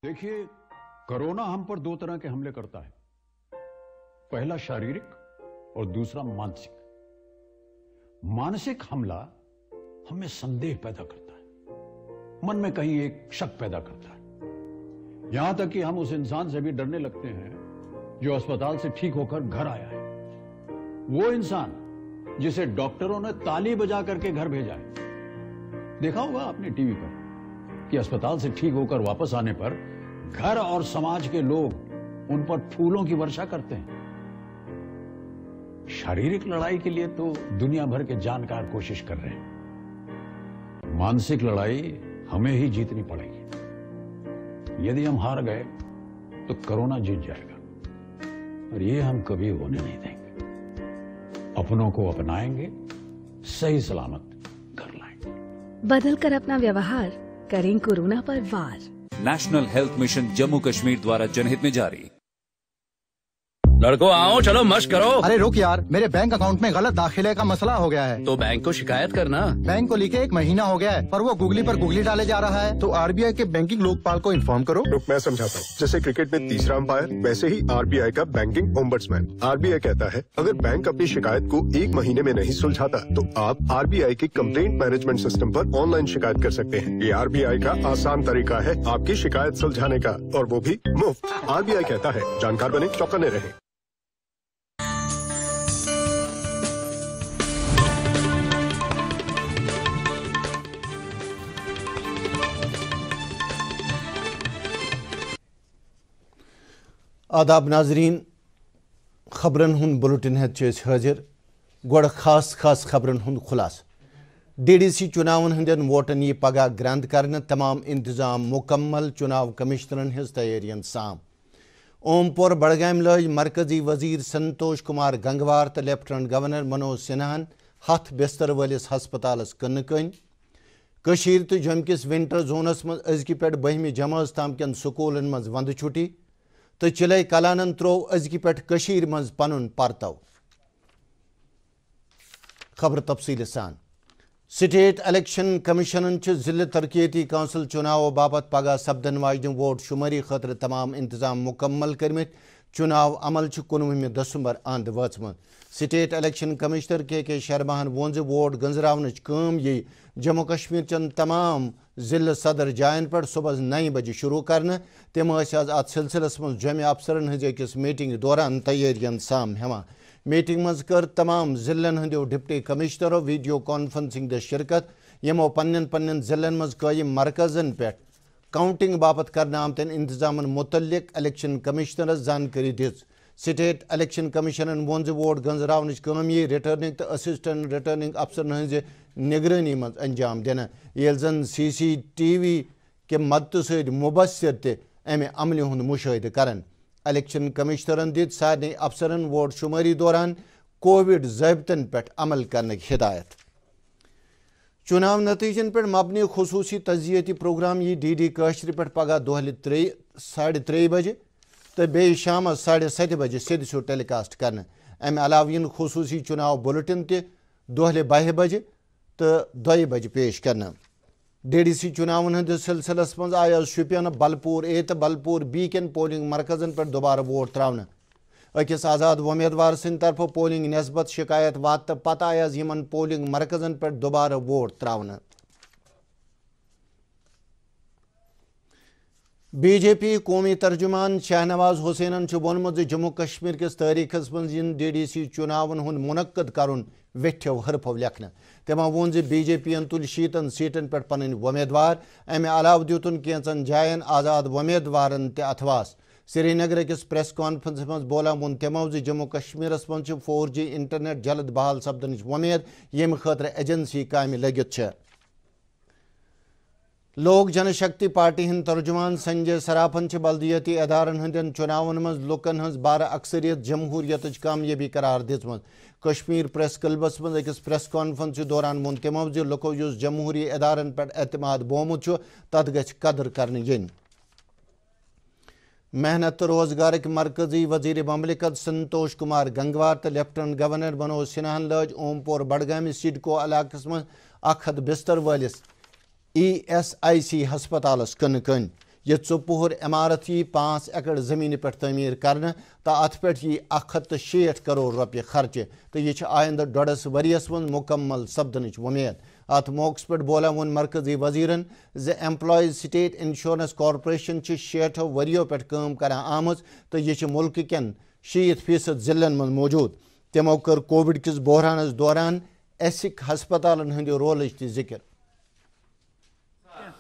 देखिए, कोरोना हम पर दो तरह के हमले करता है, पहला शारीरिक और दूसरा मानसिक। मानसिक हमला हमें संदेह पैदा करता है, मन में कहीं एक शक पैदा करता है, यहां तक कि हम उस इंसान से भी डरने लगते हैं जो अस्पताल से ठीक होकर घर आया है। वो इंसान जिसे डॉक्टरों ने ताली बजा करके घर भेजा है। देखा होगा आपने टीवी पर कि अस्पताल से ठीक होकर वापस आने पर घर और समाज के लोग उन पर फूलों की वर्षा करते हैं। शारीरिक लड़ाई के लिए तो दुनिया भर के जानकार कोशिश कर रहे हैं, मानसिक लड़ाई हमें ही जीतनी पड़ेगी। यदि हम हार गए तो कोरोना जीत जाएगा, और ये हम कभी होने नहीं देंगे। अपनों को अपनाएंगे, सही सलामत घर लाएंगे। बदल कर अपना व्यवहार करें कोरोना पर वार। National health mission Jammu Kashmir द्वारा जनहित में जारी। लड़को आओ, चलो मश्क करो। अरे रुक यार, मेरे बैंक अकाउंट में गलत दाखिले का मसला हो गया है। तो बैंक को शिकायत करना। बैंक को लिखे 1 महीना हो गया है, पर वो गूगली पर गूगली डाले जा रहा है। तो आरबीआई के बैंकिंग लोकपाल को इन्फॉर्म करो। रुक, मैं समझाता हूँ। जैसे क्रिकेट में तीसरा अंपायर, वैसे ही आरबीआई का बैंकिंग ओम्बड्समैन। आरबीआई कहता है, अगर बैंक अपनी शिकायत को 1 महीने में नहीं सुलझाता तो आप आरबीआई के कंप्लेंट मैनेजमेंट सिस्टम पर ऑनलाइन शिकायत कर सकते हैं। ये आरबीआई का आसान तरीका है आपकी शिकायत सुलझाने का, और वो भी मुफ्त। आरबीआई कहता है, जानकार बने, चौकन्ने रहें। आदाब नाजरीन, खबरन हुन बुलेटिन हेत हाजिर। गोड़ खास खबरन हुन खुलास। डीडीसी चुनावन हंदन वोटन यह पगह ग्रंद करने, तमाम इंतजाम मुकम्मल। चुनाव कमिश्नरन हज तैयारियन साम। ओमपुर बड़गाम लज मरकजी वजीर संतोष कुमार गंगवार तो लेफ्टिनेंट गवर्नर मनोज सिन्हान हथ बिस्तर वलिस हस्पतालस कन कन। कशीर तो जम किस विंटर जोनस मज अजकि पे 12वीं जमात ताम कन स्कूलन मज वंद छुट्टी, तो चिले कलानन त्रो अजकि पे कशीर मज पनुन परतव। खबर तफसील सान। स्टेट इलेक्शन कमीशन जिले तरक्याती कौंसिल चुनाव बाबत पगह सपदन वाजन वोट शुमारी खतर तमाम इंतजाम मुकम्मल करमित। चुनाव अमल 19 दिसंबर अंद वचम। स्टेट इलेक्शन कमिश्नर के शर्माहन वोन वोट गंजरावनच कम यी जम्मू कश्मीर चन तमाम जिले सदर जायन पर सुबह 9 बजे शुरू करने। तम आज अत सिलसिलस मज जम अफसरन हज अकिस मीटिंग दौरान तैयारियन साम हेवान। मीटिंग मज कर तमाम जिलन हंदो डिप्टी कमिश्नरों वीडियो कॉन्फ्रेंसिंग द शिरकत, यमो पन्न पन्न जिलन मज कायम मरकजन पे काउंटिंग बाबत करने आमतन इंतजामन मुतल्लिक इलेक्शन कमिश्नरस जानकारी दिज। स्टेट इलेक्शन कमिशनन वोन वोट गंजरावनच कम यी रिटर्निंग तो असिस्टेंट रिटर्निंग अफसरन हज निगरानी मज अंजाम दिन, ये जन CCTV के मदद से मुबसर ते अमे अमल हुंद मुशाहिद करन। इलेक्शन कमिश्नरन दित सारे अफसरन वोट शुमारी दौरान कोविड ज़ाब्तन पे अमल करने की हिदायत। चुनाव नतीजन पे मबनी खुसूसी तजियती प्रोग्राम यी DD काशर पे पगह दोहल 3:30 बजे तो बे शाम 7:30 बजे सिद टेलीकास्ट करने। अमे अलाव इन खुसूसी चुनाव बुलेटिन ते दोहल 12 बजे तो 2 बजे पेश करना। DDC चुनावन हंद सिलसिलस मज आय शुपियन बलपुर A तो बलपुर B कन पोलिंग मरकजन पर दोबारा वोट त्रावन। अकिस आज़ाद उम्मीदवार सिंद तरफ पोलिंग नस्बत शिकायत वात पत आय यमन पोलिंग मरकजन पर दोबारा वोट त्रावन। BJP कौमी तर्जुमान शाहनवाज हुसैनन वोनमुत जम्मू कश्मीर किस तारीखस मज DDC चुनावन हुंद मुनक्कद करुन वेठ्यो हरफो लेखन। तमो वोन BJP तुल 60 सीटन पे पन उम्मीदवार। अमे अलाव दितुन कैंचन जायन आज़ाद उम्मीदवारन ते अथवास। श्रीनगर किस प्रेस कॉन्फ्रेंस मज बोला वोन तमो जम्मू कश्मीरस मज 4G इंटरनेट जल्द बहाल सपदन उम्मीद, यम खतर एजेंसी काम लगित। लोक जनशक्ति पार्टी हंद तर्जुमान संजय सराफन बल्दियती इदारन हंदन चुनावन मज लुकन हंज 12 अक्सरियत जमहूरियत कामयाबी करार दितम। कश्मीर प्रेस क्लबस मज अकिस प्रेस कॉन्फ्रेंस दौरान वोन तमो लुको युस जमहूरी इदारन पे एतमाद बोमुत तथ गछ कदर करने यिन। मेहनत तो रोजगार के मरकजी वजीर ममलिकत संतोष कुमार गंगवार तो लेफ्टिनेंट गवर्नर मनोज सिन्हान लज ओमपुर बड़गामी सिडको इलाकस मज 100 बिस्तर वालिस ESIC हस्पतालस कन कन। یہ ژۄپُہُر عمارت یی 5 ایکڑ زمین پہ تعمیر کرنے تو ات پہ یی 160 کروڑ روپیہ خرچہ تو یہ آئندہ 1.5 ؤریس من مکمل سپدنچ ومید ات موقع پہ بولان وون مرکزی وزیرن ز ایمپلائیز سٹیٹ انشورنس کارپوریشن 60 وریو پہ کام کران آمز تو یہ ملک کن 60% ضلعن من موجود تمو کر کووڈ کس بحرانس دوران ایسک ہسپتالن ہند رولچ تہ ذکر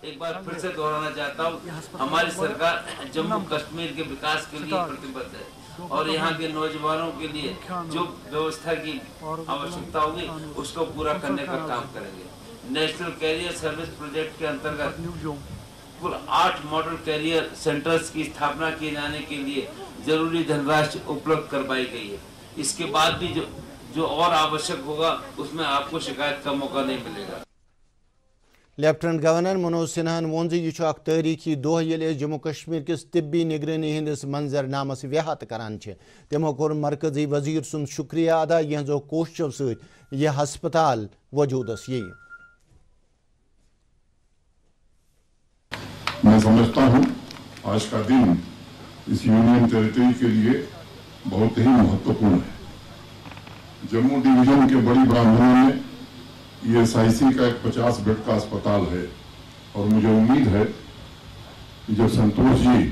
ایک بار پھر سے دہرانا چاہتا ہوں ہماری سرکار جموں کشمیر کے وکاس کے لیے پرتبدھ ہے اور یہاں کے نوجوانوں کے لیے جو ویوستھا کی آوشکتا ہوگی اس کو پورا کرنے کا کام کریں گے نیشنل کیریئر سروس پروجیکٹ کے انترگت کل 8 ماڈل کیریئر سینٹرز کی استھاپنا کیے جانے کے لیے ضروری دھنراشی اپلبدھ کروائی گئی ہے اس کے بعد بھی جو اور آوشک ہوگا اس میں آپ کو شکایت کا موقع نہیں ملے گا لیفٹنٹ گورنر منوج سنہن وون یہ اخ تاریخی دہ یل جموں کشمیر کس طبی نگرانی ہندس منظر نامس ویہات کران تمو کور مرکزی وزیر سن شکریہ ادا یہزو کوششو ست یہ ہسپتال وجودس یہ میں سمجھتا ہوں آج کا دن اس یونین ٹیریٹری کے لیے بہت ہی مہتوپورن ہے جموں ڈویژن کے بڑی برہمنوں میں ESIC کا ایک 50 بیڈ کا اسپتال ہے اور مجھے امید ہے کہ جب سنتوش جی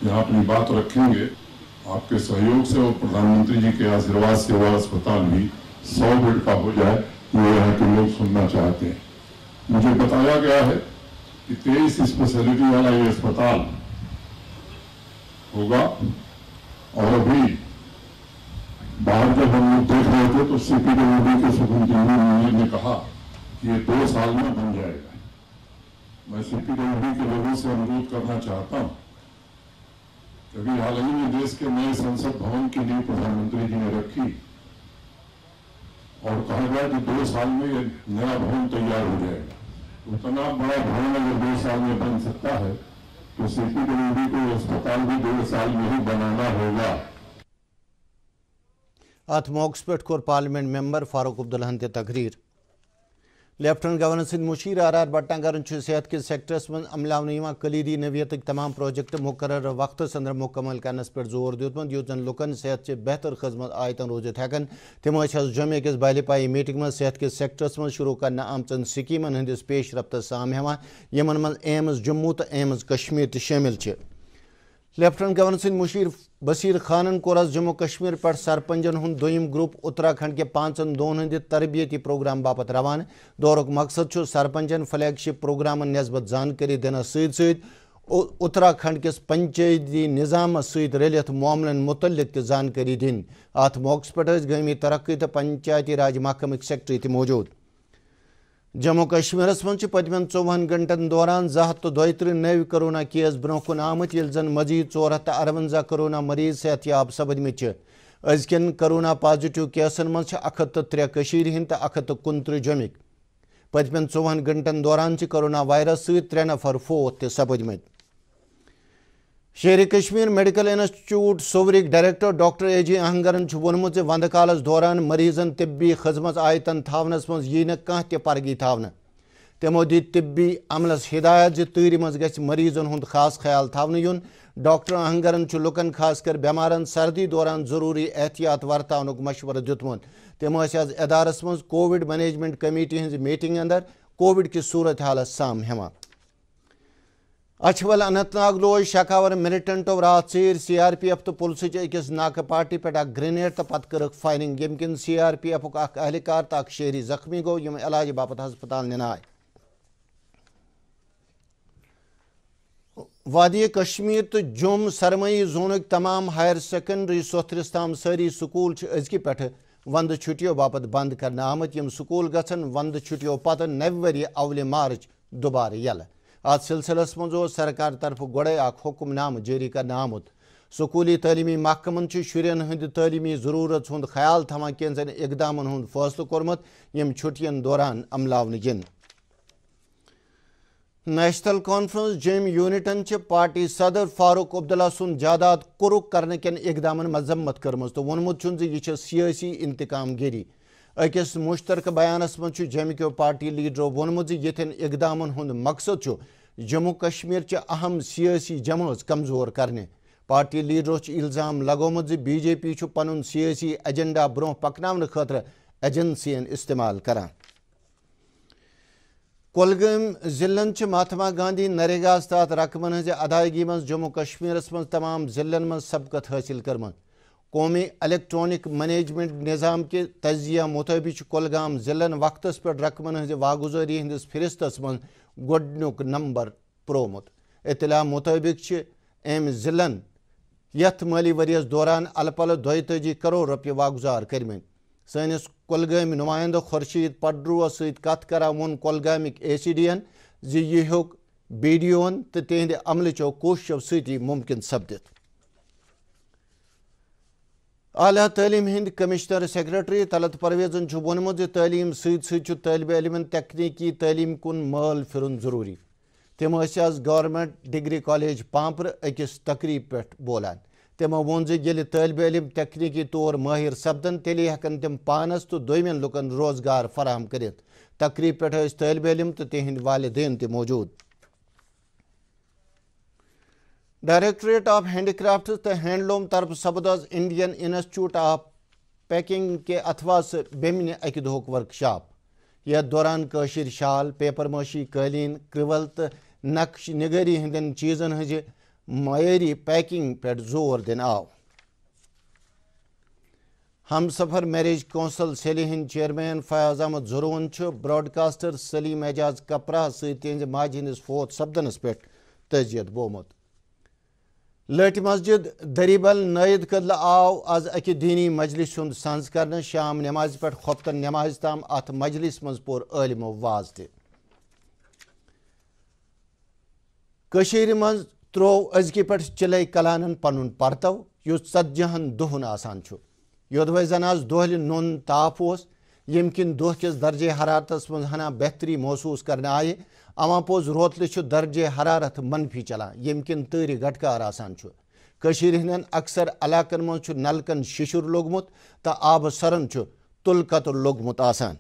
یہاں اپنی بات رکھیں گے آپ کے سہیوگ سے اور پردھان منتری جی کے آشیرواد سے وہ اسپتال بھی 100 بیڈ کا ہو جائے وہ یہاں کے لوگ سننا چاہتے ہیں مجھے بتایا گیا ہے کہ 23 اسپیشلٹی والا یہ اسپتال ہوگا اور ابھی باہر جب ہم لوگ دیکھ رہے تھے تو CPWD کے سپرنٹینڈنٹ نے کہا کہ یہ 2 سال میں بن جائے گا میں CPWD کے لوگوں سے انوروھ کرنا چاہتا ہوں کہ ابھی حال ہی میں دیش کے نئے سنسد بھون کی نیو پردھان منتری جی نے رکھی اور کہا گیا کہ 2 سال میں یہ نیا بھون تیار ہو جائے گا اتنا بڑا بھون اگر 2 سال میں بن سکتا ہے تو CPWD کو اسپتال بھی 2 سال میں ہی بنانا ہوگا ات موقع پہ کور پارلیمنٹ ممبر فاروق عبداللہ تہ تقریر لیفٹنٹ گورنر سند مشیر آرآر بٹنگرن صحت کس سیکٹرس من عملاونہ کلیدی نوعیت تمام پروجیکٹ مقرر وقتس اندر مکمل کرنس پہ زور دیتمت یوت زن لکن صحت سے بہتر خدمت آیتن روزت ہیکن تمو جمعہ کس بالے پائی میٹنگ من صحت کس سیکٹرس من شروع کرنا آمچن سکیمن ہندس پیش رفت سام ہیوان یمن من ایمز جموں تو ایمز کشمیر تہ شامل لیفٹنٹ گورنر سند مشیر بصیر خانن کورس جموں کشمیر پہ سرپنچن ہند دویم گروپ اتراکھنڈ کے 5 دون ہند تربیتی پروگرام باپت روانہ دورک مقصد سرپنچن فلیگ شپ پروگرامن نسبت زانکاری دینا ست اتراکھنڈ کس پنچایتی نظام ست رلت معاملن متعلق تہ زانکاری دن ات موقع پہ گامی ترقی تو پنچایتی راج محکمک سیکٹری تہ موجود جموں کشمیرس من پتمن 24 گھنٹن دوران 232 نو کرونا کیس برہ کن آمت یل زن مزید 458 کرونا مریض صحت یاب سپدمت ازکن کرونا پازیٹیو کیسن من 103 کشیر ہند تو 129 جمک پتمن 24 گھنٹن دوران کرونا وائرس ست 3 نفر فوت تہ سپدمت شیر کشمیر میڈیکل انسٹیٹیوٹ سورک ڈائریکٹر ڈاکٹر AG اہنگرن وونمت وند کالس دوران مریضن طبی خدمت آیتن تھونس مز یی نہ کانٛہہ تہ پرگی تھونہ تمو دت طبی عملس ہدایت زِ تۭرِ مز گژھِ مریضن ہند خاص خیال تھونہ یُن ڈاکٹر اہنگرن لکن خاص کر بیمارن سردی دوران ضروری احتیاط ورتاونک مشورہ دتمت تم آز ادارس مز کووڈ مینجمنٹ کمیٹی ہز میٹنگ اندر کووڈ کی صورت حالس سام ہیوان اچھول اننت ناگ لوج شکاور ملٹنٹو رات ژیر CRPF تو پولیسچ اکس ناکہ پارٹی پہ اخ گرینیڈ تو پتہ کرک فائرنگ یم کن CRPF اخ اہلکار تو اخ شہری زخمی گو یم علاج باپت ہسپتال ننائے وادی کشمیر تو جوم سرمئی زونک تمام ہائر سیکنڈری سوتھرس تام ساری سکول ازکہ پہ وند چھٹیو باپت بند کرنا آمت یم سکول گھن وند چھٹیو پتہ 9 وری اول مارچ دوبارہ یل ات سلسلس مز سرکار طرف گوڑے اخ حکم نامہ جاری کرنا آمت سکولی تعلیمی محکمن شرین ہند تعلیمی ضرورت ہند خیال تھوان کینژن اقدامن ہند فیصلہ کورمت یم چھٹین دوران عملاونہ ین نیشنل کانفرنس جیم یونٹن پارٹی صدر فاروق عبداللہ سن جائیداد قرق کرنے کن اقدامن مذمت کرمز تو وونمت یہ سیاسی انتقام گیری اکس مشترکہ بیانس من جیم کیو پارٹی لیڈرو وونمت یتھن اقدامن ہند مقصد जम्मू कश्मीर च अहम सियासी जमात कमजोर करने पार्टी लीडरों इल्जाम लगोमुत बीजेपी पनुन सियासी एजेंडा ब्रोह पकनावन खतर एजेंसियन इस्तेमाल करान। कोलगाम जिलन महात्मा गांधी नरेगा तहत रकमन हज अदायगी मज जम्मू कश्मीर मज तमाम जिलन मज सबकत हासिल करम। कौमी इलेक्ट्रॉनिक मैनेजमेंट निज़ाम के तजिया मुताबिक कोलगाम जिलन वक्त पे रकमन हज वागुजारी हंदिस फिरिस्तस मज गोडनुक नंबर प्रोमुत। इतला मुताबिक अम जिलन यथ माली वरियस दौरान अलपल 22 करोड़ रुपये वागुजार करम। सैनिस कोलगाम नुमाइंद खुर्शीद पडरुआ सत कत करा वोन कोलगामिक ACDN यह हेक बीडीओन तो तिहंद अमलचो कोशिशों सती मुमकिन सपदित। आला तालीम हिंद कमिश्नर सेक्रेटरी तलत परवेजन वोनमुत तालीम सत तालिब इलमन तकनीकी तालीम कुन माल फिरुन जरूरी। तम आज गवर्नमेंट डिग्री कॉलेज पांपर अकिस तकरीब पे बोलान। तमो वोन ये तालिब इलम तकनीकी तौर माहिर सपदन तेल हेकन तम पानस तो दोयमन लुकन रोजगार फराहम करित। तकरीब पे तालिब इलम तो तिहंद वालिदैन ते मौजूद। डायरेक्टरेट ऑफ हैंडीक्राफ्ट तो हैंडलूम तरफ सपद इंडियन इंस्टीट्यूट ऑफ पैकिंग के अथवा बेमन अकि दुहुक वर्कशॉप। यथ दौरान कशीर शाल पेपर माशी कालीन क्रिवल तो नक्श निगरी हंदन चीजन हज मयारी पैकिंग पे जोर दिन आव। हम सफर मैरिज कौंसल सेली हिंद चेयरमैन फयाज अहमद जरून ब्रॉडकास्टर सलीम एजाज कपरा सहित माज हंदिस फोत सपदनस पे तजियत बोमुत। लट मस्जिद दरीबल नायद कदल आव आज अकि दीनी मजलिस संज कर शाम नमाज पे खुफ्तन नमाज ताम अत मजलिस मज पोर आलिमो वाज ते। कशीर मज त्रो अजकि पे चिले कलानन पनुन परतव युस 40 दोहन आसान छु। योदवे जन आज दोहल नोन ताप ओस यम किन दोह किस दर्जे हरारतस मज हना बेहतरी महसूस करने आए। अमा पोज रोतल दर्जे हरारत मनफी चलान यम किन तरी गटकार आसान छु। कशीर हिंदन अक्सर इलाकन मज नलकन शिशुर लोगमुत तो आब सरन तुल कतुल लोगमुत आसान।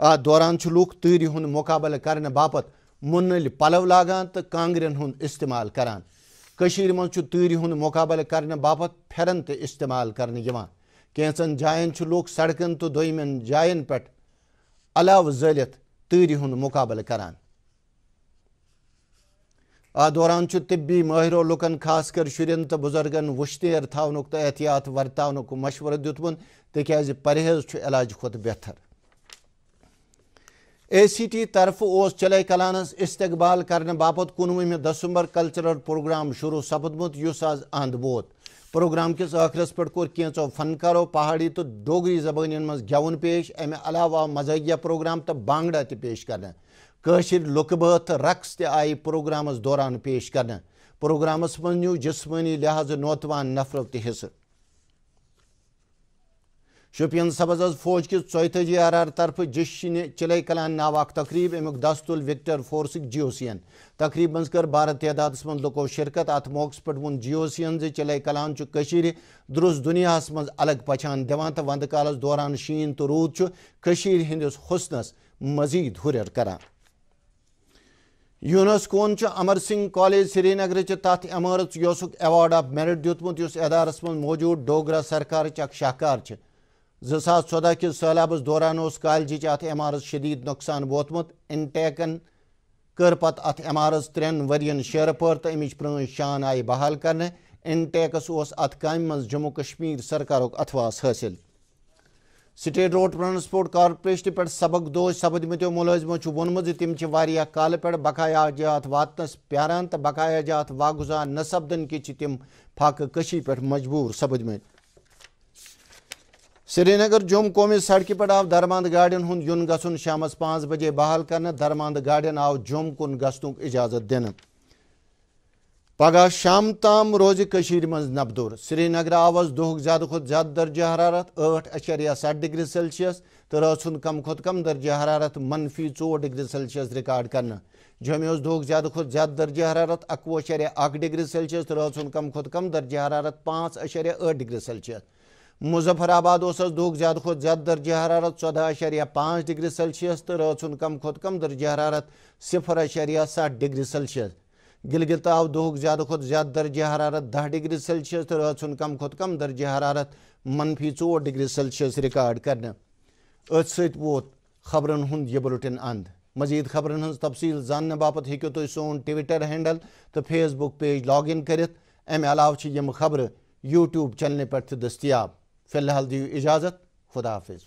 आ दौरान लूख तरी हुंद मुकाबल करने बापत मुनल पलव लागान तो कांग्रेन हुंद इस्तेमाल करान। कशीर मज तरी हुंद मुकाबल करने बापत फेरन ते इस्तेमाल करने यवान। कैंसन जायन लूख सड़कन तो दोयमन जायन पे अलाव जलित तरी हुंद मुकाबल करान। आ दौरान तिब्बी माहिरो लुकन खास कर शुरन तो बुजुर्गन वुश्तेर थावनुक तो एहतियात वर्तावनुक मशवरा दितमुन तिक्याज परहेज इलाज खुद बेहतर। ACT तरफ ओस चले कलानस इस्तकबाल करने बापत 19 दिसंबर कल्चरल प्रोग्राम शुरू सपदमुत युस आज अंद बोत। प्रोग्राम किस आखिरस पे कोर कैंचो फनकारो पहाड़ी तो डोगरी जबान मज गेवन पेश। अमे अलावा मजहिया प्रोग्राम तो बांगड़ा ते पेश करने। कशीर लुकबत रक्स ते आई प्रोग्रामस दौरान पेश करने। प्रोग्रामस मज न्यू जिस्मानी लिहाज नौतवान नफरों ते हिस्सा। शोपियन सबज फौज किस 44 RR तरफ जिश्न चिले कलान नाव अख तकरीब अमुक दस्तुल विक्टर फोर्सिक GOCN तकरीब मज कर 12 तादाद मज लुको शिरकत। अत मौके पे वोन GOCN चिले कलान कशीर दुरुस दुनिया मज अलग पहचान दिवान तो वंद कालस दौरान शीन तो रूद कशीर हिंदिस हुस्नस मजीद हुरर करान। यूनेस्कोन अमर सिंह कॉलेज श्रीनगर तथ इमारत योसुक अवार्ड ऑफ मेरिट दितमुत युस इदारस मज मौजूद डोगरा सरकार अख शाहकार 2014 किस सैलाबस दौरान कॉलेज अत इमारत शदीद नुकसान वोतमुत। इंटेकन कर पत अत इमारत 3 वरियन शेर पर तो अमिच प्रण शान आई बहाल करने। इंटेकस अत काम मज जम्मू कश्मीर सरकार अथवास हासिल। स्टेट रोड ट्रांसपोर्ट कॉर्पोरेशन पे सबक दोष सपदमतो मुलाजमो वोनमुत तिम काल पे बकाया जात वातनस प्यारान तो बकाया जात वागुजार न सपदन कि तिम फाक कशी पे मजबूर सपदमत। श्रीनगर जोम कौमी सड़क पे आव दरमंद गाड़ियन हुंद युन गसन शामस 5 बजे बहाल करने। दरमंद गाड़ियन आव जोम कुन गसनुक इजाजत दिन। पगह शाम ताम रोज कशीर मज नबदुर। श्रीनगर आवस दुहुक ज्यादा खुद ज्यादा दर्जा हरारत 8.7 डिग्री सेल्सियस तो रात कम खुद कम दर्जा हरारत -4 डिग्री सेल्सियस रिकॉर्ड करना। जमे दुहुक ज्यादा खुद ज्यादा दर्जा हरारत 21.1 डिग्री सेल्सियस तो रात कम खुद कम दर्जा हरारत 5.8 डिग्री सेल्सियस। مظفر آباد دہک زیادہ کھت زیادہ درجہ حرارت 14.5 ڈگری سیلسیس تو رات کم کھت کم درجہ حرارت 0.7 ڈگری سیلسیس گلگت آو دہک زیادہ کھت زیادہ درجہ حرارت 10 ڈگری سیلسیس تو رات کم کھت کم درجہ حرارت -4 ڈگری سیلسیس ریکارڈ کرنا ست ووت خبرن ہند یہ بلٹن اند مزید خبرن ہز تفصیل زاننے باپت ہیکو تھی سون ٹویٹر ہینڈل تو Facebook page log in کرت ام علاوہ یم خبر یوٹیوب چینل پر دستیاب فی الحال دیو اجازت خدا حافظ